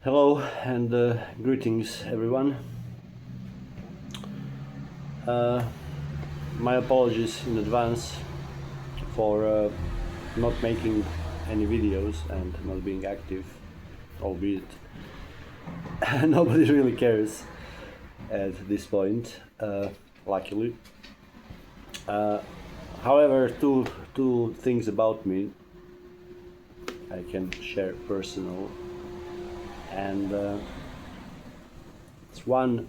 Hello and greetings, everyone. Uh, my apologies in advance for not making any videos and not being active, albeit nobody really cares at this point, luckily. Uh, However, two things about me I can share personal, and it's one.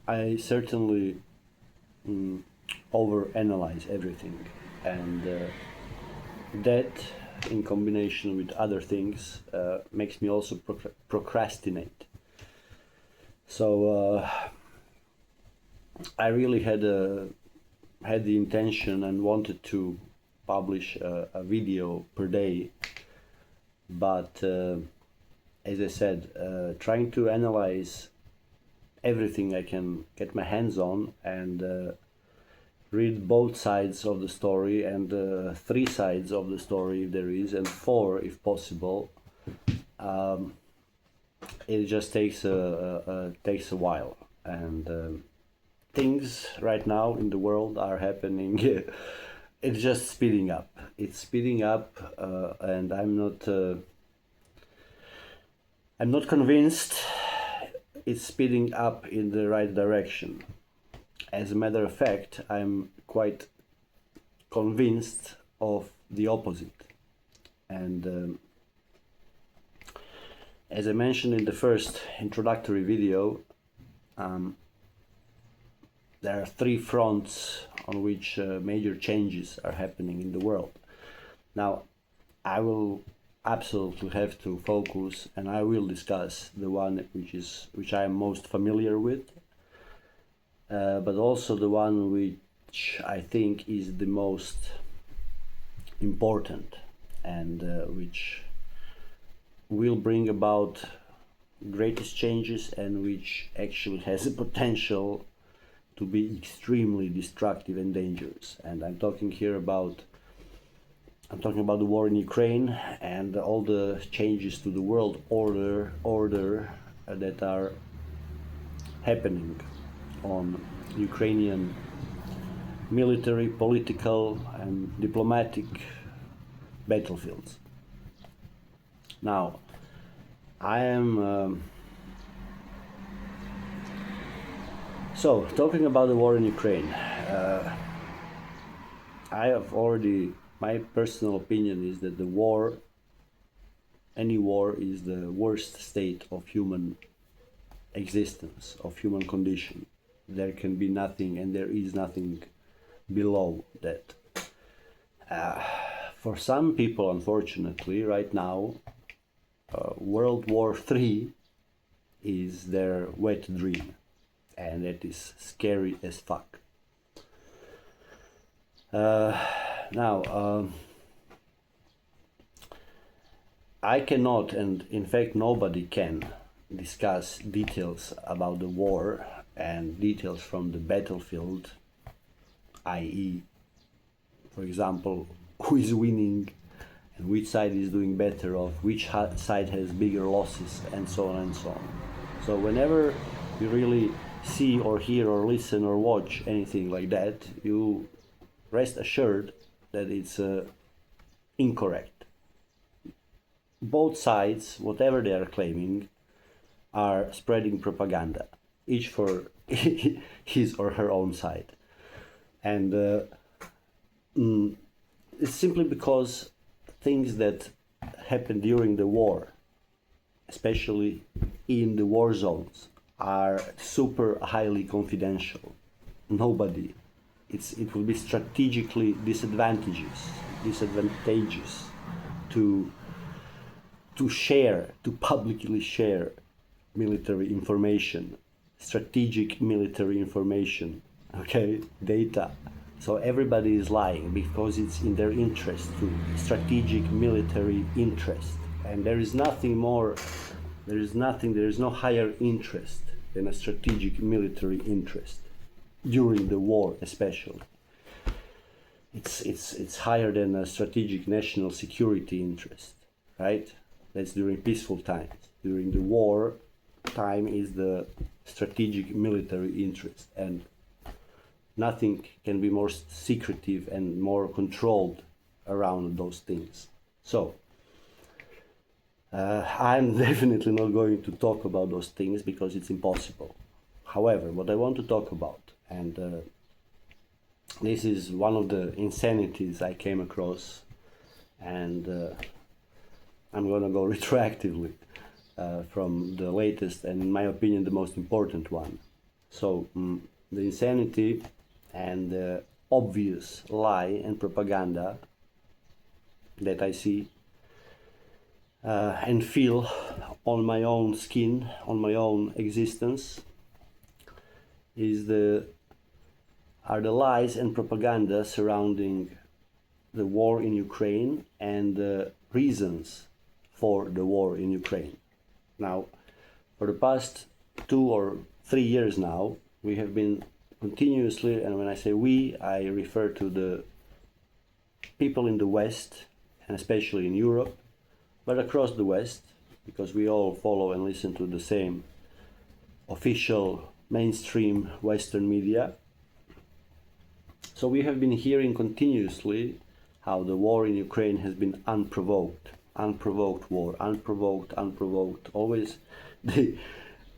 I certainly overanalyze everything, and that, in combination with other things, makes me also procrastinate. So I really had the intention and wanted to publish a video per day, but as I said, trying to analyze everything I can get my hands on and read both sides of the story, and three sides of the story if there is, and four if possible. It just takes a while, and things right now in the world are happening. It's just speeding up. It's speeding up, and I'm not convinced it's speeding up in the right direction. As a matter of fact, I'm quite convinced of the opposite. And as I mentioned in the first introductory video, there are three fronts on which major changes are happening in the world. Now, I will absolutely have to focus, and I will discuss the one which I am most familiar with, but also the one which I think is the most important, and which will bring about greatest changes, and which actually has a potential to be extremely destructive and dangerous. And I'm talking about the war in Ukraine and all the changes to the world order that are happening on Ukrainian military, political, and diplomatic battlefields. Now, I am talking about the war in Ukraine. My personal opinion is that any war is the worst state of human existence, of human condition. There can be nothing, and there is nothing below that. For some people, unfortunately, right now, World War III is their wet dream, and it is scary as fuck. Now, I cannot, and in fact nobody can, discuss details about the war and details from the battlefield, i.e., for example, who is winning and which side is doing better, of which side has bigger losses, and so on and so on. So whenever you really see or hear or listen or watch anything like that, you rest assured that it's incorrect. Both sides, whatever they are claiming, are spreading propaganda, each for his or her own side. And it's simply because things that happen during the war, especially in the war zones, are super highly confidential. Nobody, it will be strategically disadvantageous to publicly share military information, strategic military information, okay, data. So everybody is lying because it's in their interest, to strategic military interest. And there is no higher interest than a strategic military interest during the war, especially. It's higher than a strategic national security interest, right? That's during peaceful times. during the war time is the strategic military interest, and nothing can be more secretive and more controlled around those things. So I'm definitely not going to talk about those things because it's impossible. However, what I want to talk about, and this is one of the insanities I came across, and I'm gonna go retroactively from the latest and, in my opinion, the most important one. So the insanity and the obvious lie and propaganda that I see and feel on my own skin, on my own existence, are the lies and propaganda surrounding the war in Ukraine and the reasons for the war in Ukraine. Now, for the past 2 or 3 years now, we have been continuously, and when I say we, I refer to the people in the West, and especially in Europe, but across the West, because we all follow and listen to the same official mainstream Western media. So we have been hearing continuously how the war in Ukraine has been unprovoked war, unprovoked. Always they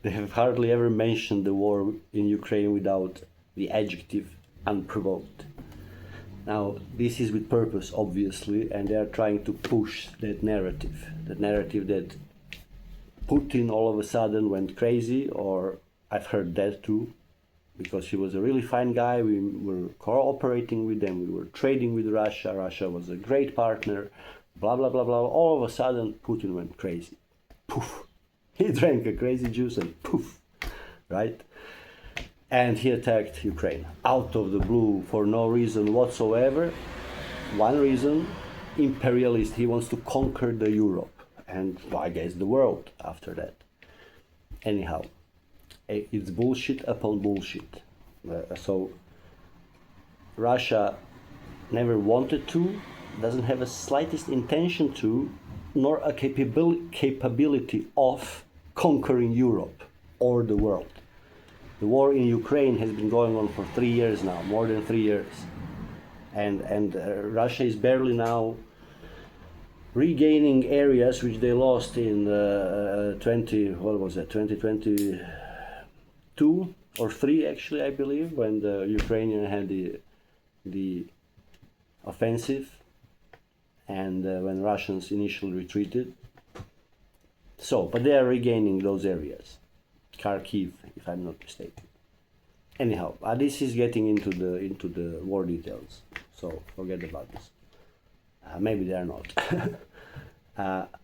have hardly ever mentioned the war in Ukraine without the adjective unprovoked. Now, this is with purpose, obviously, and they are trying to push that narrative that Putin all of a sudden went crazy, or I've heard that too, because he was a really fine guy, we were cooperating with them, we were trading with Russia, Russia was a great partner, blah, blah, blah, blah. All of a sudden, Putin went crazy. Poof. He drank a crazy juice and poof, right? And he attacked Ukraine out of the blue for no reason whatsoever. One reason, imperialist, he wants to conquer the Europe and, well, I guess, the world after that. Anyhow, it's bullshit upon bullshit. So Russia never wanted to, doesn't have a slightest intention to, nor a capability of conquering Europe or the world. The war in Ukraine has been going on for 3 years now, more than 3 years. And Russia is barely now regaining areas which they lost in 2022 or 3 actually, I believe, when the Ukrainian had the offensive and when Russians initially retreated. So, but they are regaining those areas. Kharkiv, if I'm not mistaken. Anyhow, this is getting into the war details, so forget about this. Maybe they are not.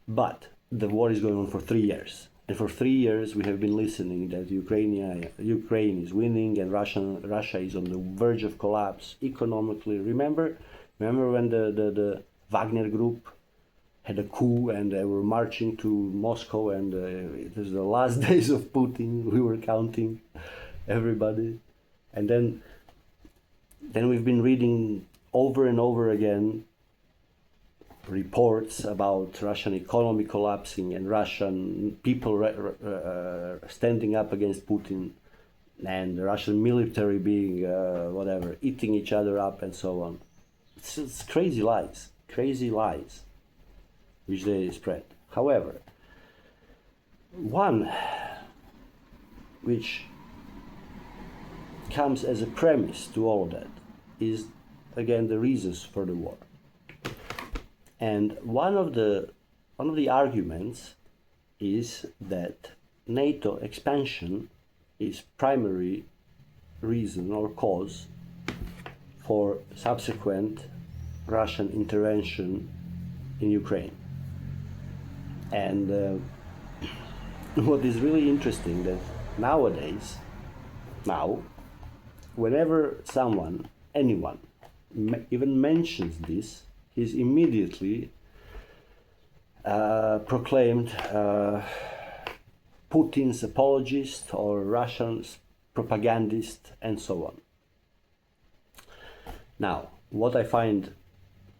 But the war is going on for 3 years, and for 3 years we have been listening that Ukraine is winning and Russia is on the verge of collapse economically. Remember when the Wagner group had a coup and they were marching to Moscow, and it was the last days of Putin. We were counting everybody, and then we've been reading over and over again reports about Russian economy collapsing and Russian people standing up against Putin, and the Russian military being eating each other up and so on. It's crazy lies which they spread. However, one which comes as a premise to all of that is, again, the reasons for the war. And one of the arguments is that NATO expansion is primary reason or cause for subsequent Russian intervention in Ukraine. And what is really interesting that nowadays, whenever anyone even mentions this, he's immediately proclaimed Putin's apologist or Russian's propagandist and so on. Now, what I find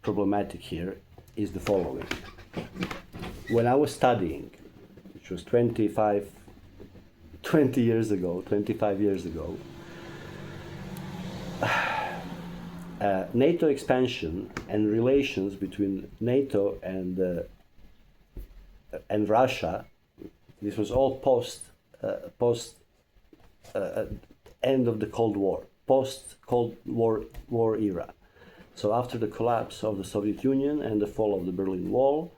problematic here is the following. When I was studying, which which was 25 years ago, 25 years ago, NATO expansion and relations between NATO and Russia. This was all post end of the Cold War, post Cold War era. So after the collapse of the Soviet Union and the fall of the Berlin Wall,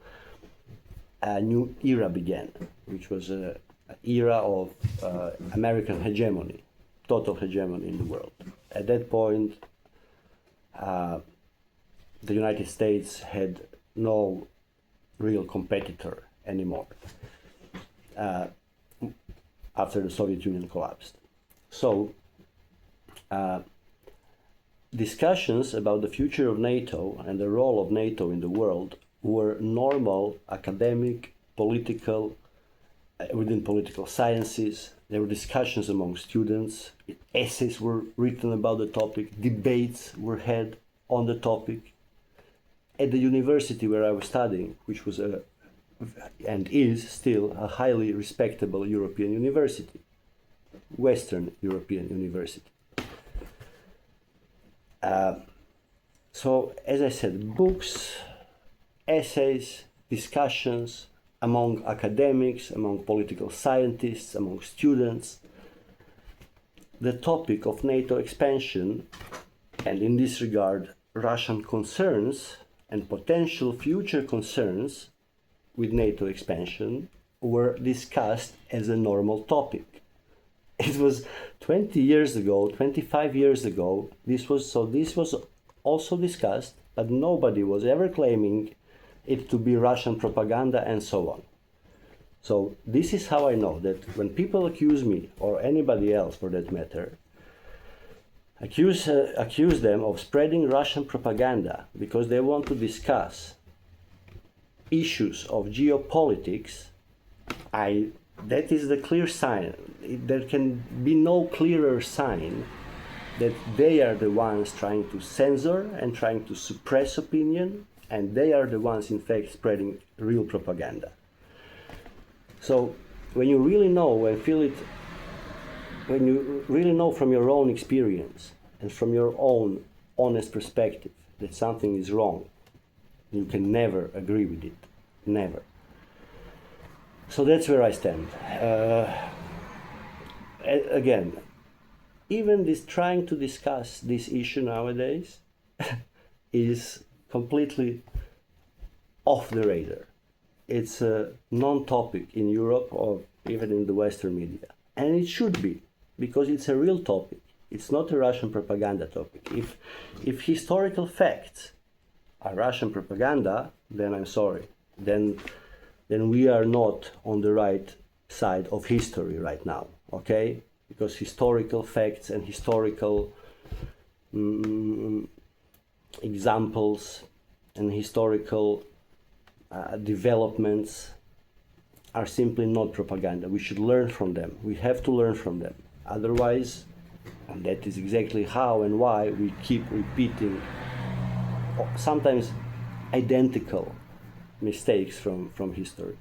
a new era began, which was an era of American hegemony, total hegemony in the world. At that point, the United States had no real competitor anymore after the Soviet Union collapsed. So, discussions about the future of NATO and the role of NATO in the world were normal academic, political, within political sciences. There were discussions among students, essays were written about the topic, debates were had on the topic. At the university where I was studying, which was and is still a highly respectable European university, Western European university. So, as I said, books, essays, discussions among academics, among political scientists, among students. The topic of NATO expansion, and in this regard, Russian concerns and potential future concerns with NATO expansion, were discussed as a normal topic. It was 20 years ago, 25 years ago, this was also discussed, but nobody was ever claiming it to be Russian propaganda and so on. So this is how I know that when people accuse me, or anybody else for that matter, accuse them of spreading Russian propaganda because they want to discuss issues of geopolitics, that is the clear sign. There can be no clearer sign that they are the ones trying to censor and trying to suppress opinion, and they are the ones in fact spreading real propaganda. So when you really know and feel it, when you really know from your own experience and from your own honest perspective that something is wrong, you can never agree with it, never. So that's where I stand. Again, even this trying to discuss this issue nowadays is completely off the radar. It's a non-topic in Europe or even in the Western media. And it should be, because it's a real topic. It's not a Russian propaganda topic. If historical facts are Russian propaganda, then I'm sorry. Then we are not on the right side of history right now, okay? Because historical facts and historical examples and historical developments are simply not propaganda. We should learn from them. We have to learn from them. Otherwise, and that is exactly how and why we keep repeating sometimes identical mistakes from history.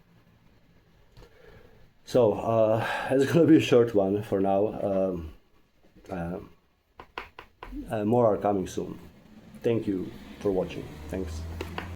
So it's going to be a short one for now. More are coming soon. Thank you for watching. Thanks.